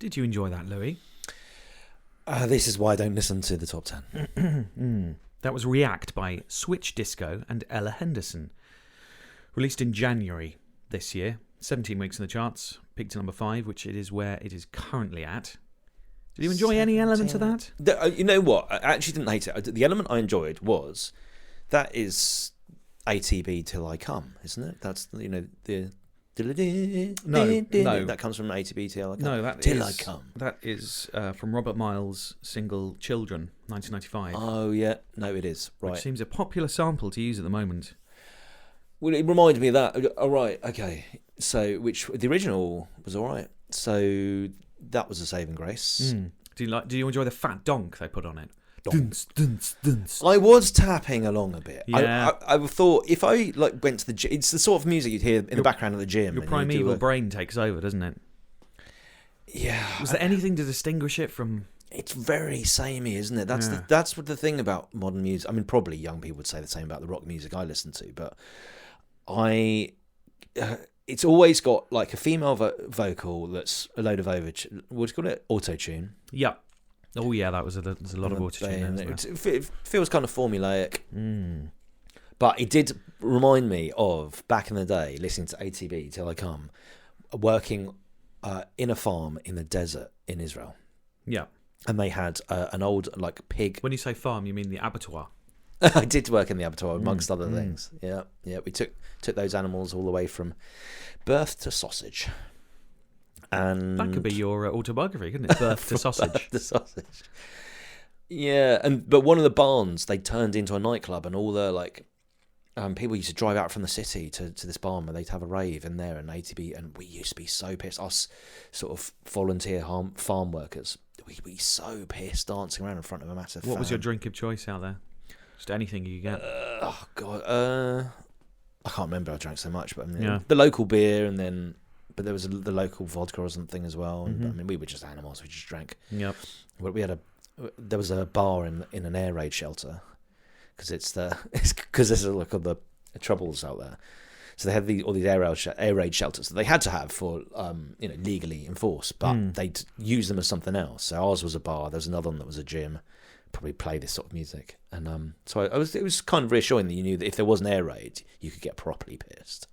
Did you enjoy that, Louis? This is why I don't listen to the top 10. That was React by Switch Disco and Ella Henderson. Released in January this year. 17 weeks in the charts. Peaked to number 5, which it is where it is currently at. Did you enjoy any element of that? You know what? I actually didn't hate it. The element I enjoyed was that is ATB Till I Come, isn't it? That's, the No. that comes from ATB Till I Come. No, Till I Come. That is from Robert Miles' single Children, 1995. Oh yeah, no, it is right. Which seems a popular sample to use at the moment. Well, it reminded me of that. All right, okay. So, the original was all right. So that was a saving grace. Do you enjoy the fat donk they put on it? Dunce, dunce, dunce. I was tapping along a bit. Yeah. I thought if I went to the gym, it's the sort of music you'd hear in the background of the gym. Your primeval brain takes over, doesn't it? Yeah. Was there anything to distinguish it from? It's very samey, isn't it? That's what the thing about modern music. I mean, probably young people would say the same about the rock music I listen to, but it's always got like a female vocal that's a load of what do you call it? Auto-tune. Yeah. Oh yeah, there's a lot of auto-tune there. It feels kind of formulaic. But it did remind me of back in the day listening to ATB Till I Come, working in a farm in the desert in Israel. Yeah. And they had an old pig. When you say farm, you mean the abattoir? I did work in the abattoir amongst other things. Yeah. We took those animals all the way from birth to sausage. And that could be your autobiography, couldn't it? Birth to sausage. Birth to sausage. Yeah, but one of the barns they turned into a nightclub, and all the people used to drive out from the city to this barn where they'd have a rave in there, and ATB, and we used to be so pissed. Us sort of volunteer farm workers, we'd be so pissed dancing around in front of a massive. What was your drink of choice out there? Just anything you get. Oh God, I can't remember. I drank so much, but I mean, the local beer, and then. But there was the local vodka or something as well. And I mean, we were just animals. We just drank. Yep. There was a bar in an air raid shelter because there's all the troubles out there. So they had all these air raid shelters that they had to have for legally enforced, but they'd use them as something else. So ours was a bar. There was another one that was a gym. Probably play this sort of music, and so it was kind of reassuring that you knew that if there was an air raid, you could get properly pissed.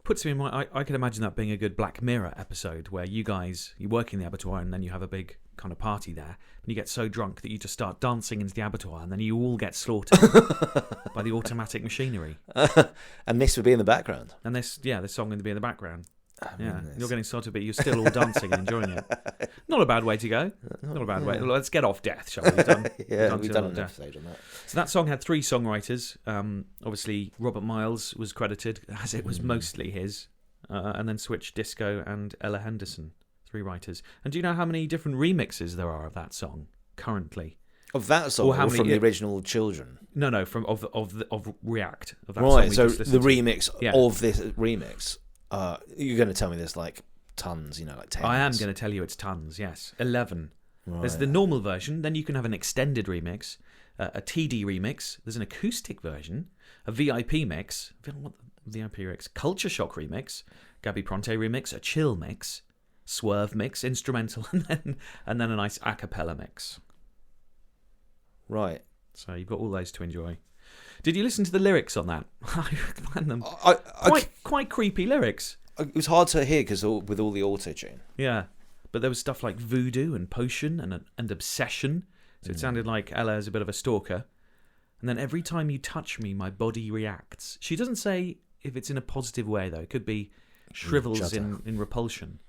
Puts me in mind, I can imagine that being a good Black Mirror episode where you work in the abattoir and then you have a big kind of party there and you get so drunk that you just start dancing into the abattoir and then you all get slaughtered by the automatic machinery. And this would be in the background. And this song would be in the background. You're getting slaughtered, but you're still all dancing and enjoying it. Not a bad way to go. Not a bad way. Let's get off death, shall we? We've done an episode on that. So that song had 3 songwriters. Obviously, Robert Miles was credited, as it was mostly his. And then Switch Disco and Ella Henderson, 3 writers. And do you know how many different remixes there are of that song currently? Of that song, or from the original Children? No, of React. Of that right, song so the remix of this remix. You're going to tell me there's tons, 10. I am going to tell you it's tons, yes. 11. Right. There's the normal version, then you can have an extended remix, a TD remix, there's an acoustic version, a VIP mix, Culture Shock remix, Gabby Pronte remix, a chill mix, Swerve mix, instrumental, and then a nice a cappella mix. Right. So you've got all those to enjoy. Did you listen to the lyrics on that? I find them quite creepy lyrics. It was hard to hear because with all the auto-tune. Yeah, but there was stuff like voodoo and potion and obsession. So it sounded like Ella is a bit of a stalker. And then every time you touch me, my body reacts. She doesn't say if it's in a positive way, though. It could be shrivels in repulsion.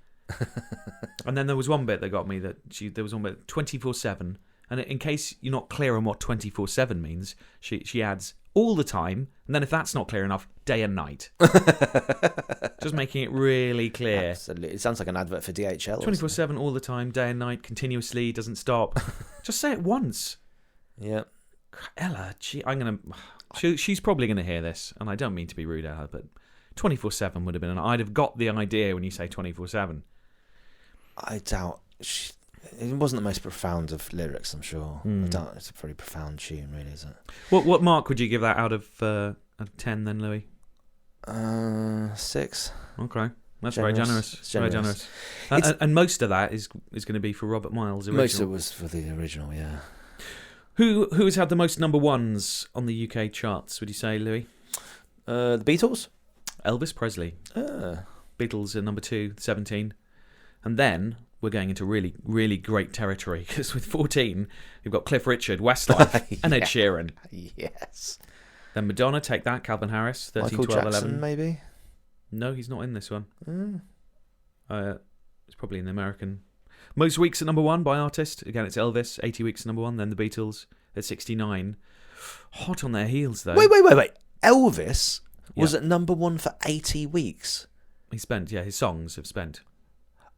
And then there was one bit that got me there was one bit 24/7. And in case you're not clear on what 24/7 means, she adds all the time, and then if that's not clear enough, day and night. Just making it really clear. Absolutely. It sounds like an advert for DHL. 24/7 all the time, day and night, continuously, doesn't stop. Just say it once. Yeah. Ella, she's probably going to hear this, and I don't mean to be rude at her, but 24/7 would have been, I'd have got the idea when you say 24/7. I doubt... It wasn't the most profound of lyrics, I'm sure. I doubt it's a pretty profound tune, really, is it? What mark would you give that out of 10 then, Louis? 6. Okay. That's very generous. It's Very generous. generous. And most of that is going to be for Robert Miles' original. Most of it was for the original, yeah. Who has had the most number ones on the UK charts, would you say, Louis? The Beatles? Elvis Presley. Beatles are number 2, 17. And then we're going into really, really great territory, because with 14, we've got Cliff Richard, Westlife, and Ed Sheeran. Yes. Then Madonna, Take That, Calvin Harris, 13, Michael 12, Jackson, 11. maybe? No, he's not in this one. It's probably in the American. Most weeks at number 1 by artist. Again, it's Elvis, 80 weeks at number 1. Then the Beatles at 69. Hot on their heels, though. Wait. Elvis was at number 1 for 80 weeks. His songs have spent.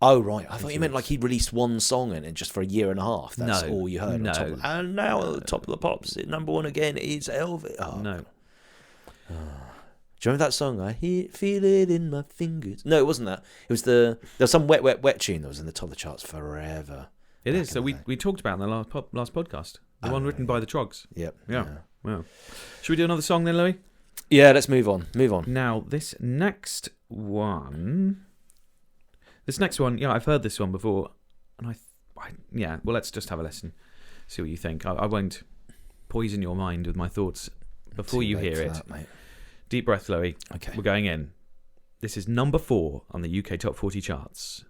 Oh, right. I thought you meant like he released one song and just for a year and a half. That's all you heard. No. And now at the top of the pops, number 1 again is Elvis. Oh. No. Do you remember that song? Feel it in my fingers. No, it wasn't that. It was there was some wet tune that was in the top of the charts forever. It is. So we talked about it in the last podcast. The one written by the Trogs. Yep. Yeah. Should we do another song then, Louis? Yeah, let's move on. Now, this next one, I've heard this one before, and well, let's just have a listen, see what you think. I won't poison your mind with my thoughts before you hear it. That, mate. Deep breath, Louis. Okay. We're going in. This is number 4 on the UK Top 40 charts.